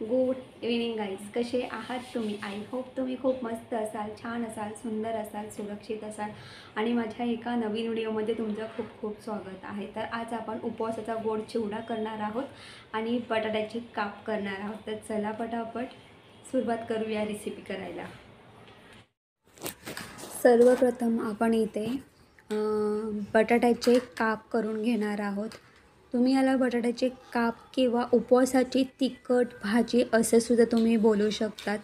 Good evening guys, कसे आहात तुम्ही? आय होप तुम्ही खूप मस्त असाल, छान असाल, सुंदर असाल, सुरक्षित असाल आणि माझ्या एका नवीन व्हिडिओमध्ये तुमचं खूप खूप स्वागत आहे. तर आज आपण उपवासाचा गोड चिवडा करणार आहोत आणि बटाट्याची काप करणार आहोत. तर चला पटापट सुरुवात करूया रेसिपी करायला. सर्वप्रथम आपण इथे बटाट्याचे काप करून घेणार आहोत. तुम्ही याला बटाट्याचे काप किंवा उपवासाची तिखट भाजी असं सुद्धा तुम्ही बोलू शकतात.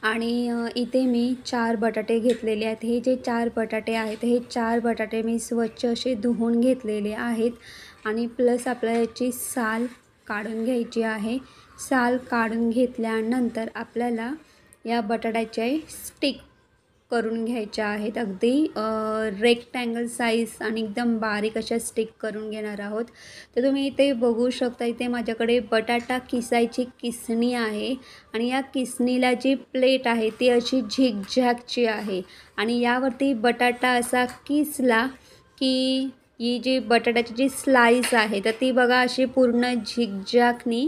आणि इथे मी 4 बटाटे घेतलेले आहेत. हे जे 4 बटाटे आहेत, हे 4 बटाटे मी स्वच्छ असे धुवून घेतलेले आहेत आणि प्लस आपल्याला याची साल काढून घ्यायची आहे. साल काढून घेतल्यानंतर आपल्याला या बटाट्याचे स्टिक करून घ्यायच्या आहेत. अगदी रेक्टँगल साईज आणि एकदम बारीक अशा स्टिक करून घेणार आहोत. तर तुम्ही इथे बघू शकता, इथे माझ्याकडे बटाटा किसायची किसणी आहे आणि या किसणीला जी प्लेट आहे ती अशी झिगझॅगची आहे आणि यावरती बटाटा असा किसला की ही जी बटाट्याची जी स्लाईस आहे तर ती बघा अशी पूर्ण झिगझॅगनी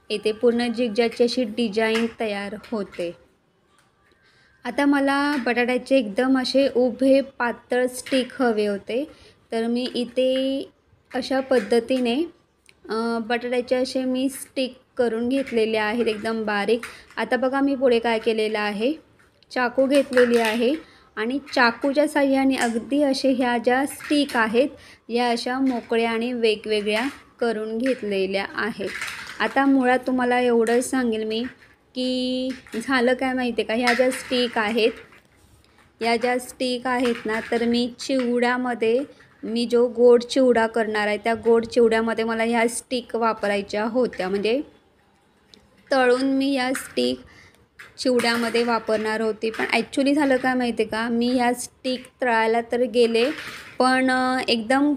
येते, पूर्ण झिगझॅगची अशी डिझाईन तयार होते. आता मला बटाट्याचे एकदम असे उभे पातळ स्टिक हवे होते, तर मी इथे अशा पद्धतीने बटाट्याचे असे मी स्टिक करून घेतलेले आहेत एकदम बारीक. आता बघा मी पुढे काय केलेलं आहे, चाकू घेतलेली आहे आणि चाकूच्या साहाय्याने अगदी असे ह्या ज्या स्टिक आहेत या अशा मोकळ्या आणि वेगवेगळ्या करून घेतलेल्या आहेत. आता मुळात तुम्हाला एवढंच सांगेल मी की झालं काय माहिती आहे का, ह्या ज्या स्टिक आहेत, या ज्या स्टिक आहेत ना, तर मी चिवड्यामध्ये मी जो गोड चिवडा करणार आहे त्या गोड चिवड्यामध्ये मला ह्या स्टिक वापरायच्या होत्या. म्हणजे तळून मी या स्टिक चिवड्यामध्ये वापरणार होती. पण ॲक्च्युली झालं काय माहिती आहे का, मी ह्या स्टिक तळायला तर गेले पण एकदम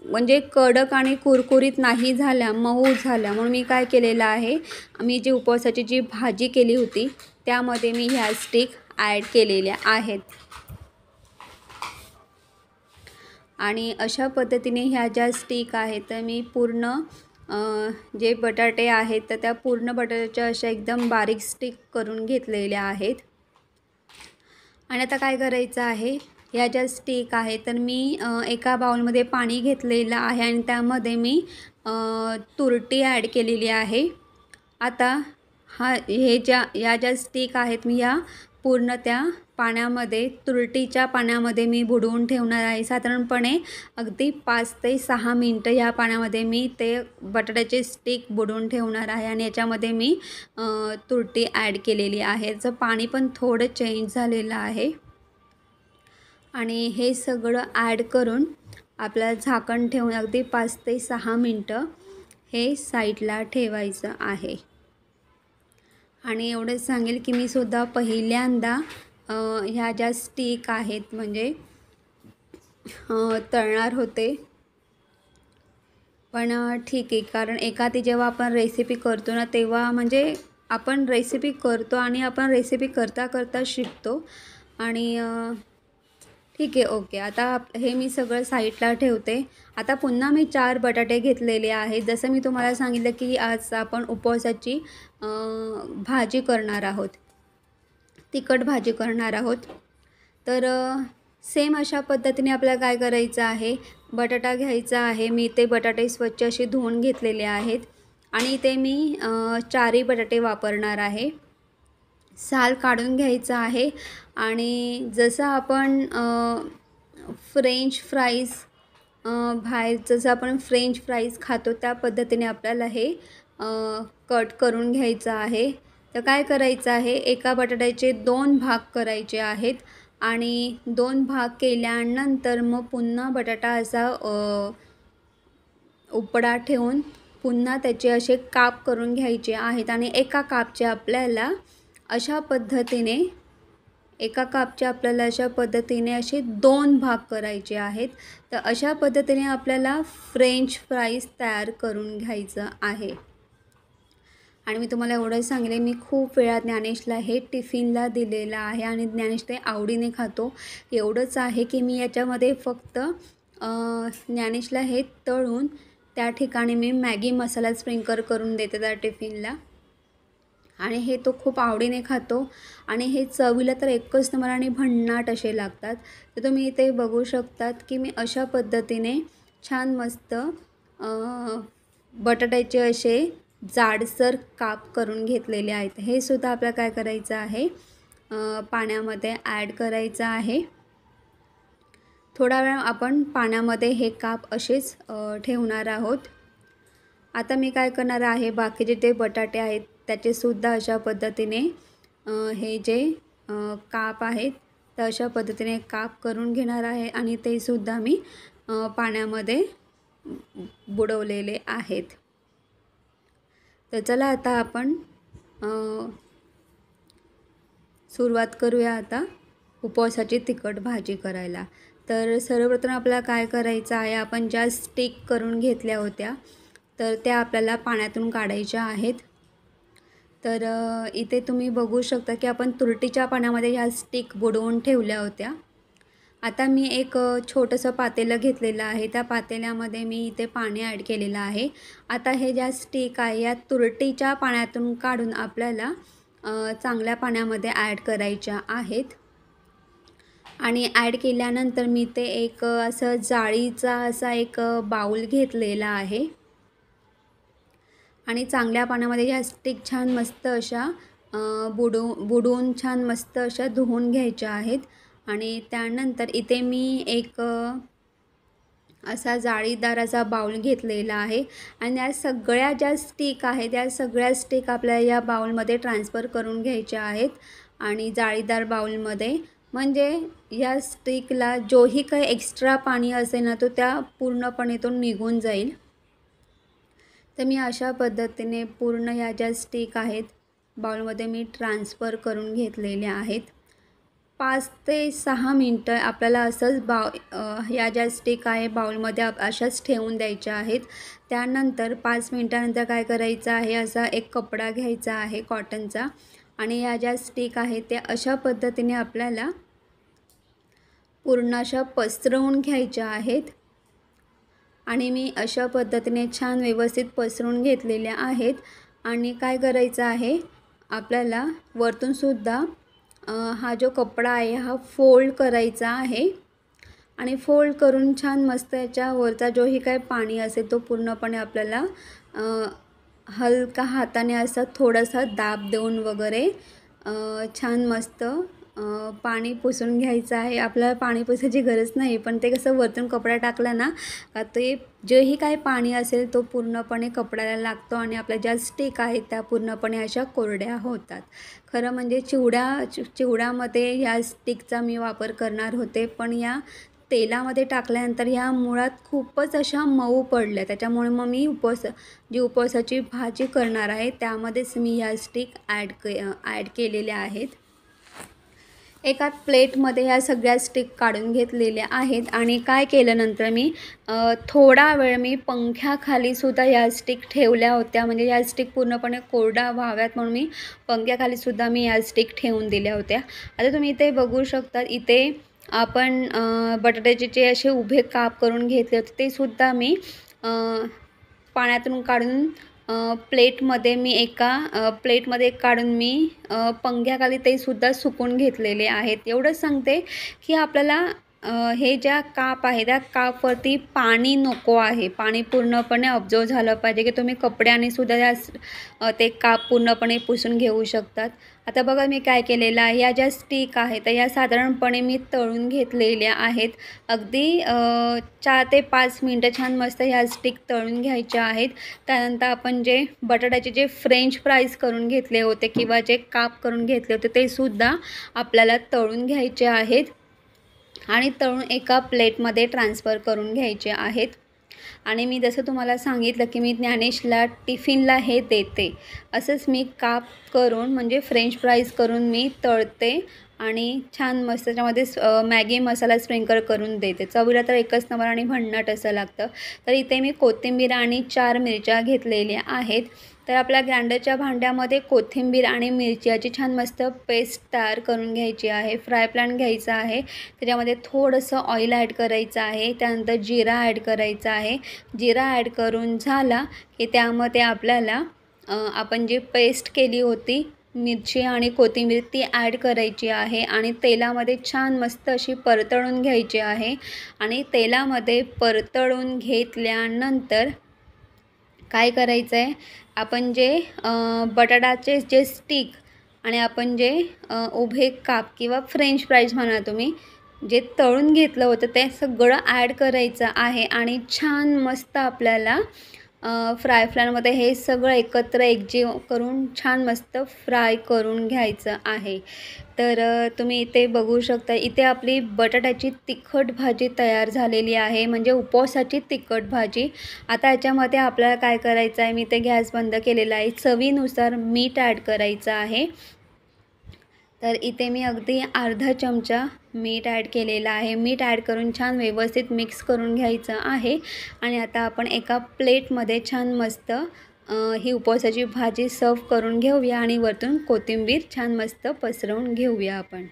म्हणजे कडक आणि कुरकुरीत नाही झाल्या, मऊ झाल्या. म्हणून मी काय केलेलं आहे, मी जी उपवासाची जी भाजी केली होती त्यामध्ये मी ह्या स्टिक ॲड केलेल्या आहेत. आणि अशा पद्धतीने ह्या ज्या स्टिक आहेत तर मी पूर्ण जे बटाटे आहेत तर त्या पूर्ण बटाट्याच्या अशा एकदम बारीक स्टिक करून घेतलेल्या आहेत. आणि आता काय करायचं आहे, ह्या ज्या स्टिक आहेत तर मी एका बाउलमध्ये पाणी घेतलेलं आहे आणि त्यामध्ये मी तुरटी ॲड केलेली आहे. आता या ज्या स्टिक आहेत मी या पूर्ण त्या पाण्यामध्ये, तुरटीच्या पाण्यामध्ये मी बुडवून ठेवणार आहे. साधारणपणे अगदी 5 ते 6 मिनटं ह्या पाण्यामध्ये मी ते बटाट्याचे स्टिक बुडवून ठेवणार आहे आणि याच्यामध्ये मी तुरटी ॲड केलेली आहे. याचं पाणी पण थोडं चेंज झालेलं आहे. आणि हे सगळं ॲड करून आपल्याला झाकण ठेवून अगदी 5 ते 6 मिनटं हे साईडला ठेवायचं आहे. आणि एवढंच सांगेल की मी सुद्धा पहिल्यांदा ह्या ज्या स्टिक आहेत म्हणजे तळणार होते. पण ठीक आहे, कारण एखादी जेव्हा आपण रेसिपी करतो ना तेव्हा म्हणजे आपण रेसिपी करतो आणि आपण रेसिपी करता करता शिकतो. आणि ठीक आहे, ओके. आता हे मी सगळं साईडला ठेवते. आता पुन्हा मी 4 बटाटे घेतलेले आहेत. जसं मी तुम्हाला सांगितलं की आज आपण उपवासाची भाजी करणार आहोत, तिखट भाजी करणार आहोत. तर सेम अशा पद्धतीने आपल्याला काय करायचं आहे, बटाटा घ्यायचा आहे. मी ते बटाटे स्वच्छ असे धुवून घेतलेले आहेत आणि ते मी 4ही बटाटे वापरणार आहे. साल काढून घ्यायचा आहे आणि जसं आपण फ्रेंच फ्राईज बाहेर जसं आपण फ्रेंच फ्राईज खातो त्या पद्धतीने आपल्याला हे कट करून घ्यायचं आहे. तर काय करायचं आहे, एका बटाट्याचे 2 भाग करायचे आहेत आणि 2 भाग केल्यानंतर मग पुन्हा बटाटा असा उपडा ठेवून पुन्हा त्याचे असे काप करून घ्यायचे आहेत आणि एका कापचे आपल्याला अशा पद्धतीने असे 2 भाग करायचे आहेत. तर अशा पद्धतीने आपल्याला फ्रेंच फ्राईज तयार करून घ्यायचं आहे. आणि मी तुम्हाला एवढंच सांगेन, मी खूप वेळा ज्ञानेशला हे टिफिनला दिलेलं आहे आणि ज्ञानेश ते आवडीने खातो. एवढंच आहे की मी याच्यामध्ये फक्त ज्ञानेशला हे तळून त्या ठिकाणी मी मॅगी मसाला स्प्रिंकल करून देते त्या टिफिनला आणि हे तो खूप आवडीने खातो आणि हे चवीला तर एकच नंबर आणि भन्नाट असे लागतात। तर तुम्ही इथे बघू शकतात की मी अशा पद्धतीने छान मस्त बटाट्याचे असे जाडसर काप करून घेतलेले आहेत। हे सुद्धा आपल्याला काय करायचं आहे, पाण्यामध्ये ॲड करायचं आहे। थोडा वेळ आपण पाण्यामध्ये हे काप असेच ठेवणार आहोत। आता मी काय करणार आहे, बाकीचे जे बटाटे आहेत त्याचे सुद्धा अशा पद्धतीने हे जे काप आहेत तर अशा पद्धतीने काप करून घेणार आहे आणि ते सुद्धा मी पाण्यामध्ये बुडवलेले आहेत। तर चला आता आपण सुरुवात करूया आता उपवासाची तिखट भाजी करायला। तर सर्वप्रथम आपल्याला काय करायचं आहे, आपण ज्या स्टिक करून घेतल्या होत्या तर त्या आपल्याला पाण्यातून काढायच्या आहेत। तर इथे तुम्ही बघू शकता की आपण तुरटीच्या पाण्यामध्ये ह्या स्टिक बुडवून ठेवल्या होत्या। आता मी एक छोटंसं पातेलं घेतलेलं आहे, त्या पातेल्यामध्ये मी इथे पाणी ॲड केलेलं आहे। आता हे ज्या स्टिक आहे या तुरटीच्या पाण्यातून काढून आपल्याला चांगल्या पाण्यामध्ये ॲड करायच्या आहेत आणि ॲड केल्यानंतर मी ते एक असं जाळीचा असा एक बाऊल घेतलेला आहे आणि चांगल्या पाण्यामध्ये ह्या स्टिक छान मस्त अशा बुडवून छान मस्त अशा धुवून घ्यायच्या आहेत आणि त्यानंतर इथे मी एक असा जाळीदार असा बाऊल घेतलेला आहे आणि या सगळ्या ज्या स्टिक आहेत त्या सगळ्या स्टिक आपल्याला या बाऊलमध्ये ट्रान्सफर करून घ्यायच्या आहेत आणि जाळीदार बाऊलमध्ये, म्हणजे या स्टिकला जोही काही एक्स्ट्रा पाणी असेल ना तो त्या पूर्णपणे तो निघून जाईल। तर मी अशा पद्धतीने पूर्ण या ज्या स्टिक आहेत बाउलमध्ये मी ट्रान्सफर करून घेतलेल्या आहेत। 5 ते 6 मिनटं आपल्याला असंच या ज्या स्टिक आहे बाउलमध्ये अशाच ठेवून द्यायच्या आहेत। त्यानंतर 5 मिनटानंतर काय करायचं आहे, असा एक कपडा घ्यायचा आहे कॉटनचा आणि या ज्या स्टिक आहेत त्या अशा पद्धतीने आपल्याला पूर्ण अशा पसरवून घ्यायच्या आहेत आणि मी अशा पद्धतीने छान व्यवस्थित पसरवून घेतलेल्या आहेत। आणि काय करायचं आहे, आपल्याला वरतून सुद्धा हा जो कपडा आहे हा फोल्ड करायचा आहे आणि फोल्ड करून छान मस्त याच्या वरचा जोही काही पाणी असेल तो पूर्णपणे आपल्याला हलका हाताने असा थोडासा दाब देऊन वगैरे छान मस्त पाणी पुसून घ्यायचं आहे। आपल्याला पाणी पुसायची गरज नाही, पण ते कसं वरतून कपडा टाकला ना का ते जेही काही पाणी असेल तो पूर्णपणे कपड्याला लागतो आणि आपल्या ज्या स्टिक आहेत त्या पूर्णपणे अशा कोरड्या होतात। खरं म्हणजे चिवड्यामध्ये या स्टिकचा मी वापर करणार होते, पण या तेलामध्ये टाकल्यानंतर ह्या मुळात खूपच अशा मऊ पडल्या, त्याच्यामुळे मग मी उपवासाची भाजी करणार आहे त्यामध्येच मी या स्टिक ॲड केलेल्या आहेत। एका प्लेटमध्ये ह्या सगळ्या स्टिक काढून घेतलेल्या आहेत आणि काय केलं नंतर मी थोडा वेळ मी पंख्याखाली सुद्धा या स्टिक ठेवल्या होत्या, म्हणजे या स्टिक पूर्णपणे कोरडा व्हाव्यात म्हणून मी पंख्याखाली सुद्धा मी या स्टिक ठेवून दिल्या होत्या। आता तुम्ही इथे बघू शकता, इथे आपण बटाट्याचे जे असे उभे काप करून घेतले होते ते सुद्धा मी पाण्यातून काढून प्लेटमध्ये मी प्लेटमध्ये काढून मी पंख्याखाली ते सुद्धा सुकून घेतलेले आहेत। एवढंच सांगते की आपल्याला हे ज्या काप आहे त्या कापवरती पाणी नको आहे, पाणी पूर्णपणे ऑब्झर्व झालं पाहिजे की तुम्ही कपड्याने सुद्धा ते काप पूर्णपणे पुसून घेऊ शकतात। आता बघा मी काय केलेलं आहे, या ज्या स्टिक आहेत या साधारणपणे मी तळून घेतलेल्या आहेत। अगदी 4 ते 5 मिनटं छान मस्त ह्या स्टिक तळून घ्यायच्या आहेत। त्यानंतर आपण जे बटाट्याचे जे फ्रेंच फ्राईज करून घेतले होते किंवा जे काप करून घेतले होते ते सुद्धा आपल्याला तळून घ्यायचे आहेत आणि तळून एका प्लेटमध्ये ट्रान्सफर करून घ्यायचे आहेत। आणि मी जसं तुम्हाला सांगितलं की मी ज्ञानेशला टिफिनला हे देते, असंच मी काप करून म्हणजे फ्रेंच फ्राईज करून मी तळते आणि छान मस्त त्याच्यामध्ये मॅगी मसाला स्प्रिंकल करून देते. चवीला तर एकच नंबर आणि भन्नाट असं लागतं. तर इथे मी कोथिंबीर आणि 4 मिरच्या घेतलेल्या आहेत. तर आपल्या ग्राइंडरच्या भांड्यामध्ये कोथिंबीर आणि मिरच्याची छान मस्त पेस्ट तयार करून घ्यायची आहे. फ्राय पॅन घ्यायचा आहे. त्याच्यामध्ये थोडंसं ऑइल ॲड करायचं आहे. त्यानंतर जिरा ॲड करायचा आहे. जिरा ॲड करून झाला की त्यामध्ये आपल्याला आपण जी पेस्ट केली होती मिरची आणि कोथिंबीर ती ॲड करायची आहे आणि तेलामध्ये छान मस्त अशी परतळून घ्यायची आहे. आणि तेलामध्ये परतळून घेतल्यानंतर काय करायचं आहे, आपण जे बटाटाचे जे स्टिक आणि आपण जे उभे काप किंवा फ्रेंच फ्राईज म्हणा तुम्ही, जे तळून घेतलं होतं ते सगळं ॲड करायचं आहे आणि छान मस्त आपल्याला फ्राय पॅनमध्ये हे सगळं एकत्र एकजीव करून छान मस्त फ्राय करून घ्यायचं आहे. तर तुम्ही इथे बघू शकता, इथे आपली बटाट्याची तिखट भाजी तयार झालेली आहे, म्हणजे उपवासाची तिखट भाजी. आता याच्यामध्ये आपल्याला काय करायचं आहे, मी ते गॅस बंद केलेला आहे. चवीनुसार मीठ ॲड करायचं आहे. तर इथे मी अगदी अर्धा चमचा मीठ ॲड केलेला आहे. मीठ ॲड करून छान व्यवस्थित मिक्स करून घ्यायचं आहे. आणि आता आपण एका प्लेटमध्ये छान मस्त ही उपवासाची भाजी सर्व करून घेऊया आणि वरतून कोथिंबीर छान मस्त पसरवून घेऊया आपण.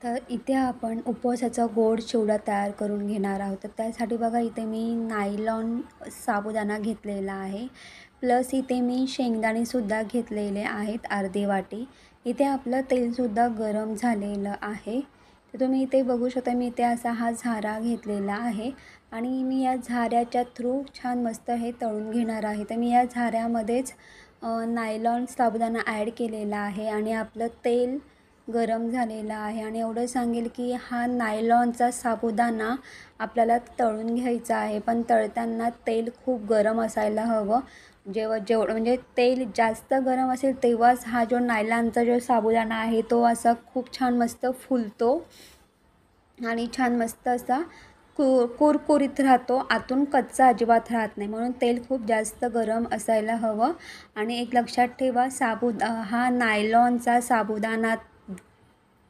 तर इथे आपण उपवासाचा गोड चिवडा तयार करून घेणार आहोत. तर त्यासाठी बघा इथे मी नायलॉन साबुदाणा घेतलेला आहे. प्लस इथे मी शेंगदाणेसुद्धा घेतलेले आहेत अर्धी वाटी. इथे आपलं तेलसुद्धा गरम झालेलं आहे. तर तुम्ही इथे बघू शकता, मी इथे असा हा झारा घेतलेला आहे आणि मी या झाऱ्याच्या थ्रू छान मस्त हे तळून घेणार आहे. तर मी या झाऱ्यामध्येच नायलॉन साबुदाणा ॲड केलेला आहे आणि आपलं तेल गरम झालेला आहे. आणि एवढं सांगेल की हा नायलॉनचा साबुदाणा आपल्याला तळून घ्यायचा आहे, पण तळताना तेल खूप गरम असायला हवं. जेवढं म्हणजे तेल जास्त गरम असेल तेव्हाच हा जो नायलॉनचा जो साबुदाणा आहे तो असा खूप छान मस्त फुलतो आणि छान मस्त असा कुरकुरीत राहतो, आतून कच्चा अजिबात राहत नाही. म्हणून तेल खूप जास्त गरम असायला हवं. आणि एक लक्षात ठेवा, हा नायलॉनचा साबुदाणा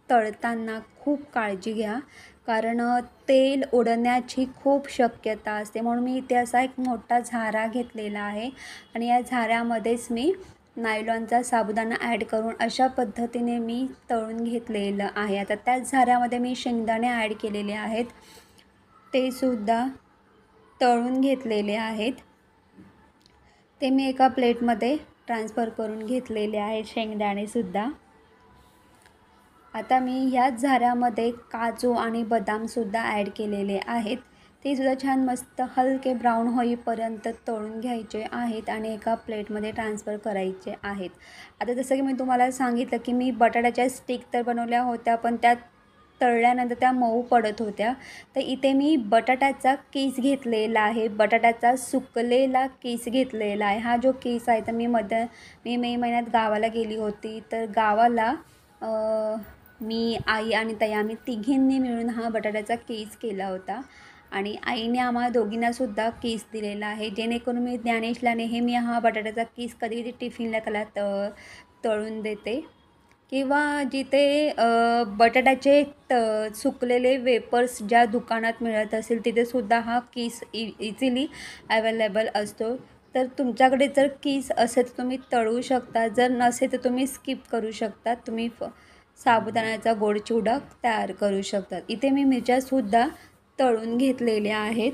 तळताना खूप काळजी घ्या, कारण तेल उडण्याची खूप शक्यता असते. म्हणून मी इथे असा एक मोठा झारा घेतलेला आहे आणि या झाऱ्यामध्येच मी नायलॉनचा साबुदाणा ॲड करून अशा पद्धतीने मी तळून घेतलेलं आहे. आता त्याच झाऱ्यामध्ये मी शेंगदाणे ॲड केलेले आहेत, ते सुद्धा तळून घेतलेले आहेत. ते मी एका प्लेटमध्ये ट्रान्सफर करून घेतलेले आहेत शेंगदाणेसुद्धा. आता मी ह्याच झाऱ्यामध्ये काजू आणि बदामसुद्धा ॲड केलेले आहेत. ते सुद्धा छान मस्त हलके ब्राऊन होईपर्यंत तळून घ्यायचे आहेत आणि एका प्लेटमध्ये ट्रान्सफर करायचे आहेत. आता जसं की मी तुम्हाला सांगितलं की मी बटाट्याच्या स्टिक तर बनवल्या होत्या, पण त्या तळल्यानंतर त्या मऊ पडत होत्या. तर इथे मी बटाट्याचा कीस घेतलेला आहे, बटाट्याचा सुकलेला कीस घेतलेला आहे. हा जो कीस आहे तर मी मे महिन्यात गावाला गेली होती. तर गावाला मी, आई आणि ताई आम्ही तिघींनी मिळून हा बटाट्याचा कीस केला होता आणि आईने आम्हाला दोघींनासुद्धा कीस दिलेला आहे, जेणेकरून मी ज्ञानेशला नेहमी हा बटाट्याचा कीस कधी कधी टिफिनला त्याला तळून देते. किंवा जिथे बटाट्याचे सुकलेले वेपर्स ज्या दुकानात मिळत असेल तिथेसुद्धा हा कीस इझिली अवेलेबल असतो. तर तुमच्याकडे जर कीस असेल तर तुम्ही तळू शकता, जर नसेल तर तुम्ही स्किप करू शकता. तुम्ही साबुदाण्याचा गोड चिवडा तयार करू शकतात. इथे मी मिरच्यासुद्धा तळून घेतलेल्या आहेत.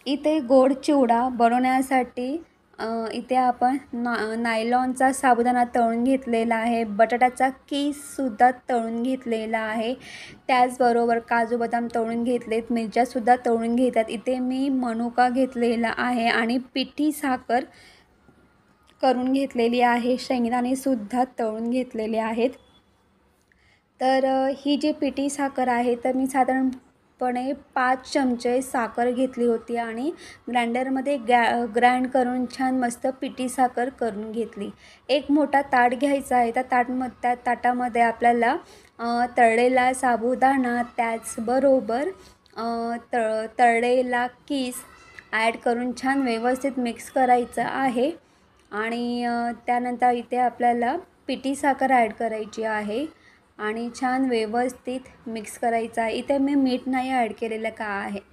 इथे गोड चिवडा बनवण्यासाठी इथे आपण नायलॉनचा साबुदाणा तळून घेतलेला आहे, बटाट्याचा कीससुद्धा तळून घेतलेला आहे, त्याचबरोबर काजू बदाम तळून घेतलेत, मिरच्यासुद्धा तळून घेतात. इथे मी मनुका घेतलेला आहे आणि पिठी साखर करून घेतलेली आहे, शेंगदाणेसुद्धा तळून घेतलेले आहेत. तर ही जी पिठी साखर आहे तर मी साधारणपणे 5 चमचे साखर घेतली होती आणि ग्राइंडरमध्ये ग्राइंड करून छान मस्त पिठी साखर करून घेतली. एक मोठा ताट घ्यायचा आहे, त्या ताटामध्ये आपल्याला तळलेला साबुदाणा त्याचबरोबर तळलेला कीस ॲड करून छान व्यवस्थित मिक्स करायचं आहे. आणि त्यानंतर इथे आपल्याला पिठी साखर ॲड करायची आहे आणि छान व्यवस्थित मिक्स करायचं आहे। इथे मी मीठ नाही ॲड केलेलं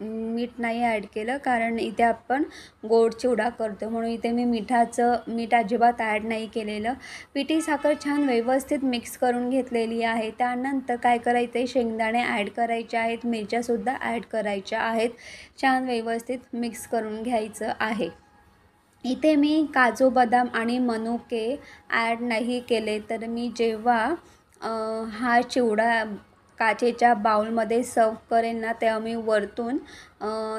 मीठ नाही ॲड केलं कारण इथे आपण गोड चिवडा करतो, म्हणून इथे मी मीठ अजिबात ॲड नाही केलेलं। पिठी साखर छान व्यवस्थित मिक्स करून घेतलेली आहे। त्यानंतर काय करायचं आहे, शेंगदाणे ॲड करायचे आहेत, मिरच्यासुद्धा ॲड करायच्या आहेत। छान व्यवस्थित मिक्स करून घ्यायचं आहे। इथे मी काजू बदाम आणि मनुके ॲड नाही केले, तर मी जेव्हा हा चिवडा काचेच्या बाउलमध्ये सर्व करेन ना, तेव्हा मी वरतून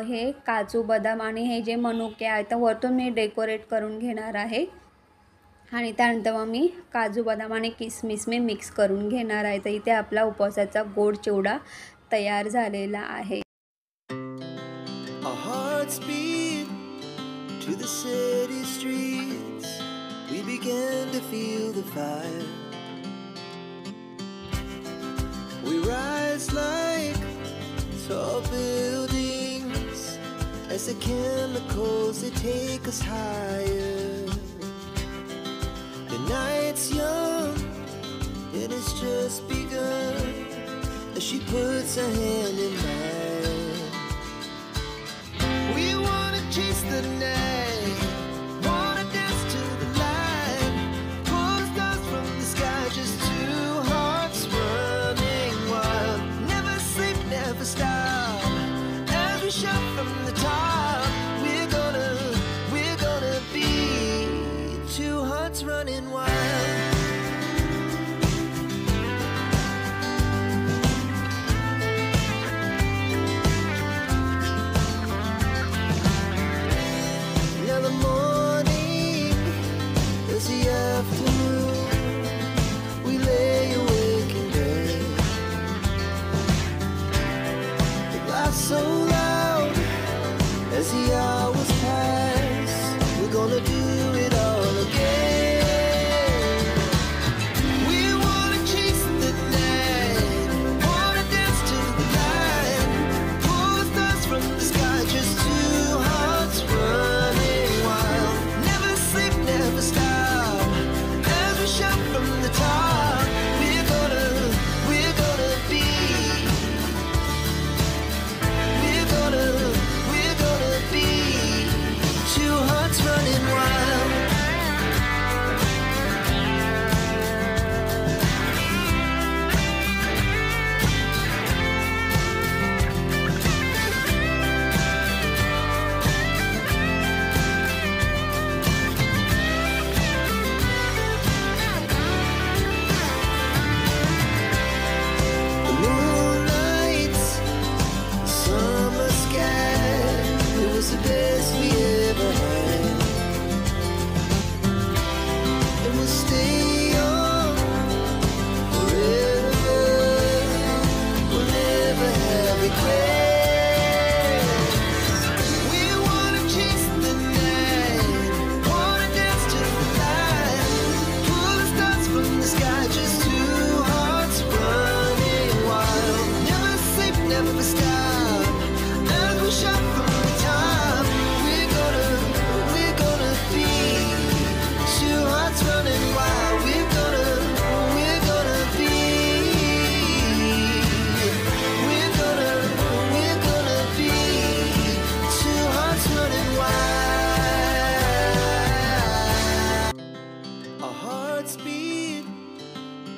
हे काजू बदाम आणि हे जे मनुके आहेत तर वरतून मी डेकोरेट करून घेणार आहे आणि त्यानंतर मग मी काजू बदाम आणि किसमिस मी मिक्स करून घेणार आहे। तर इथे आपला उपवासाचा गोड चिवडा तयार झालेला आहे। To the city streets, we began to feel the fire. We rise like tall buildings as the chemicals they take us higher. The night's young and it's just begun as she puts her hand in mine. We wanna chase the night. Running wild. Now the morning is the afternoon. We lay awake in bed. The glass so loud as the hours pass. We're gonna do it all again.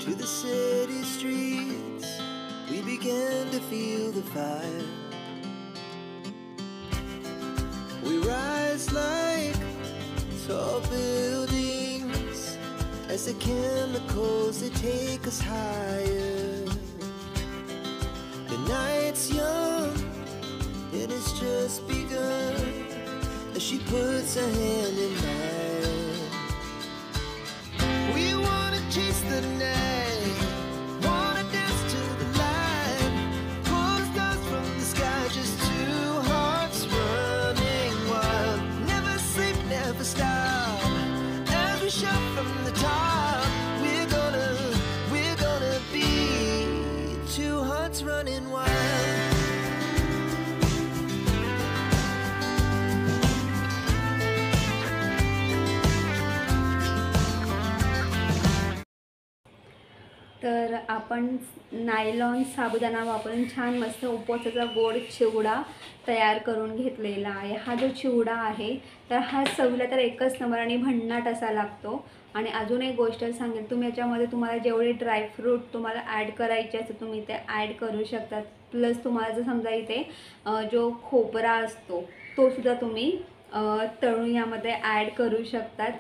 To the city streets, we began to feel the fire. We rise like tall buildings as the chemicals they take us higher. The night's young and it's just begun as she puts her hand in mine. We wanna chase the night, wanna dance to the light, pull the stars from the sky, just two hearts running wild. Never sleep, never stop, as we shout from the top. We're gonna be two hearts running wild. तर आपण nylon साबुदाणा वापरून छान मस्त उपवासाचा गोड चिवडा तयार करून घेतलेला आहे. हा जो चिवडा आहे तर हा चवीला तर एकच नंबर आणि भन्नाट असा लागतो. आणि अजून एक गोष्ट सांगेन, तुम्ही याच्यामध्ये तुम्हाला जेवढे ड्रायफ्रूट तुम्हाला ॲड करायचे असते तुम्ही ते ॲड करू शकतात. प्लस तुम्हाला जर समजा इथे जो खोबरा असतो तो सुद्धा तुम्ही तळून यामध्ये ॲड करू शकतात.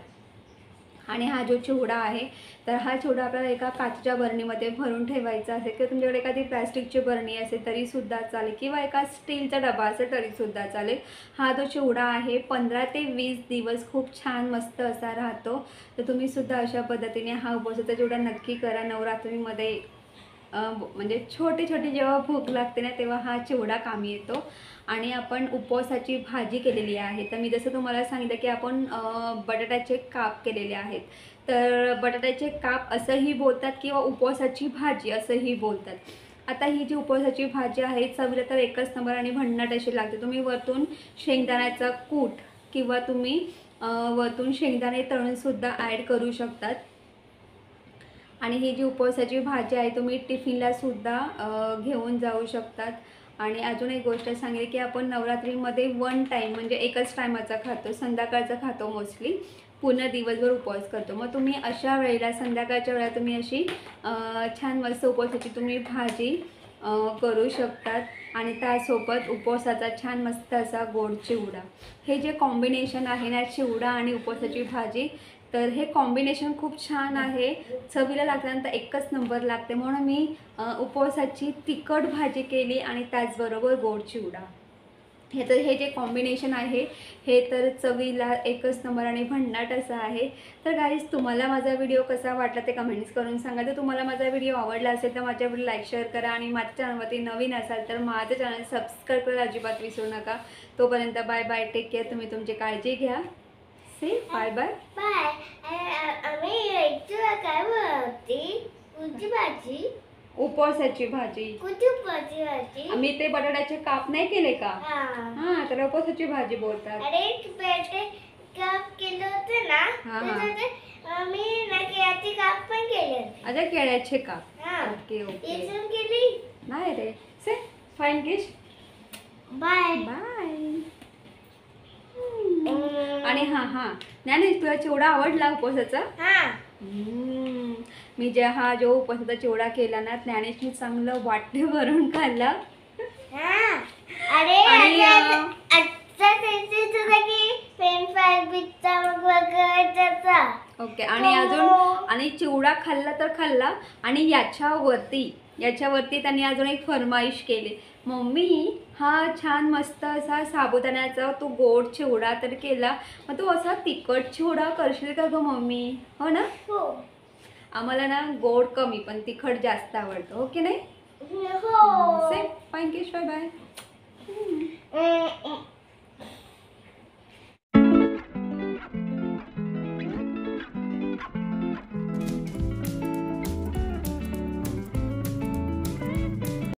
आणि हा जो चिवडा आहे तर हा चिवडा आपल्याला एका काचेच्या बरणीमध्ये भरून ठेवायचा असेल किंवा तुमच्याकडे एखादी प्लॅस्टिकची बरणी असेल तरीसुद्धा चालेल किंवा एका स्टीलचा डबा असेल तरीसुद्धा चालेल. हा जो चिवडा आहे 15 ते 20 दिवस खूप छान मस्त असा राहतो. तर तुम्हीसुद्धा अशा पद्धतीने हा उपवासाचा चिवडा नक्की करा. नवरात्रीमध्ये म्हणजे छोटी छोटी जेव्हा भूक लागते ना तेव्हा हा चिवडा कामी येतो. आणि आपण उपवासाची भाजी केलेली आहे. तर मी जसं तुम्हाला सांगितलं की आपण बटाट्याचे काप केलेले आहेत. तर बटाट्याचे काप असंही बोलतात किंवा उपवासाची भाजी असंही बोलतात. आता ही जी उपवासाची भाजी आहे चवीला तर एकच नंबर आणि भन्नाट अशी लागते. तुम्ही वरतून शेंगदाण्याचा कूट किंवा तुम्ही वरतून शेंगदाणे तळूनसुद्धा ॲड करू शकतात. आणि ही जी उपवासाची भाजी आहे तुम्ही टिफिनलासुद्धा घेऊन जाऊ शकतात. आणि अजून एक गोष्ट सांगेल की आपण नवरात्रीमध्ये 1 टाईम म्हणजे एकच टायमाचा खातो, संध्याकाळचा खातो मोस्टली, पूर्ण दिवसभर उपवास करतो. मग तुम्ही अशा वेळेला संध्याकाळच्या वेळेला तुम्ही अशी छान मस्त उपवासाची तुम्ही भाजी करू शकतात. आणि त्यासोबत उपवासाचा छान मस्त असा गोड चिवडा. हे जे कॉम्बिनेशन आहे ना चिवडा आणि उपवासाची भाजी तर हे कॉम्बिनेशन खूप छान आहे. चवीला लागल्यानंतर एकच नंबर लागते. म्हणून मी उपवासाची तिखट भाजी केली आणि त्याचबरोबर गोड चिवडा. हे जे कॉम्बिनेशन आहे हे तर चवीला एकच नंबर आणि भन्नाट असं आहे. तर गाईज तुम्हाला माझा व्हिडिओ कसा वाटला ते कमेंट्स करून सांगा. तर तुम्हाला माझा व्हिडिओ आवडला असेल तर माझ्या व्हिडिओ लाईक शेअर करा. आणि माझ्या चॅनलवरती नवीन असाल तर माझं चॅनल सबस्क्राईब करायला अजिबात विसरू नका. तोपर्यंत बाय बाय, टेक केअर. तुम्ही तुमची काळजी घ्या. से बाय बाय बाय. आम्ही तुला काय बोलते? कोणती भाजी? उपवासाची भाजी. कोणती भाजी? आम्ही ते बटाट्याचे काप नाही केले का? हा. हा त्याला उपवासाची भाजी बोलतात. अरे बटाटे काप केले होते ना हा, हा. तर मी ना केळ्याचे काप पण केले. अच्छा केळ्याचे काप. हा. Okay okay. इथून केली. नाही रे. से फाईन किश. बाय. बाय. आणि हा नाही तुला चिवडा आवडला उपवासाचा? हा. मी जो उपवासाचा चिवडा केला ना ज्ञानेशने चांगलं वाटे भरून खाल्ला. हा. अरे आणि आजचा टेस्ट होता की फ्रेंच फ्राईज पिझ्झा मग बर्गरचा. ओके. आणि अजून आणि चिवडा खाल्ला तर खाल्ला आणि याच्यावरती त्यांनी अजून एक फरमाईश केली. मम्मी हा छान मस्त असा साबुदाण्याचा तो गोड चिवडा तर केला, मग तू असा तिखट चिवडा करशील का गं मम्मी? हो ना. हो. आम्हाला ना गोड कमी पण तिखट जास्त आवडतं. हो की नाही? हो. से फाईन किश. Bye bye.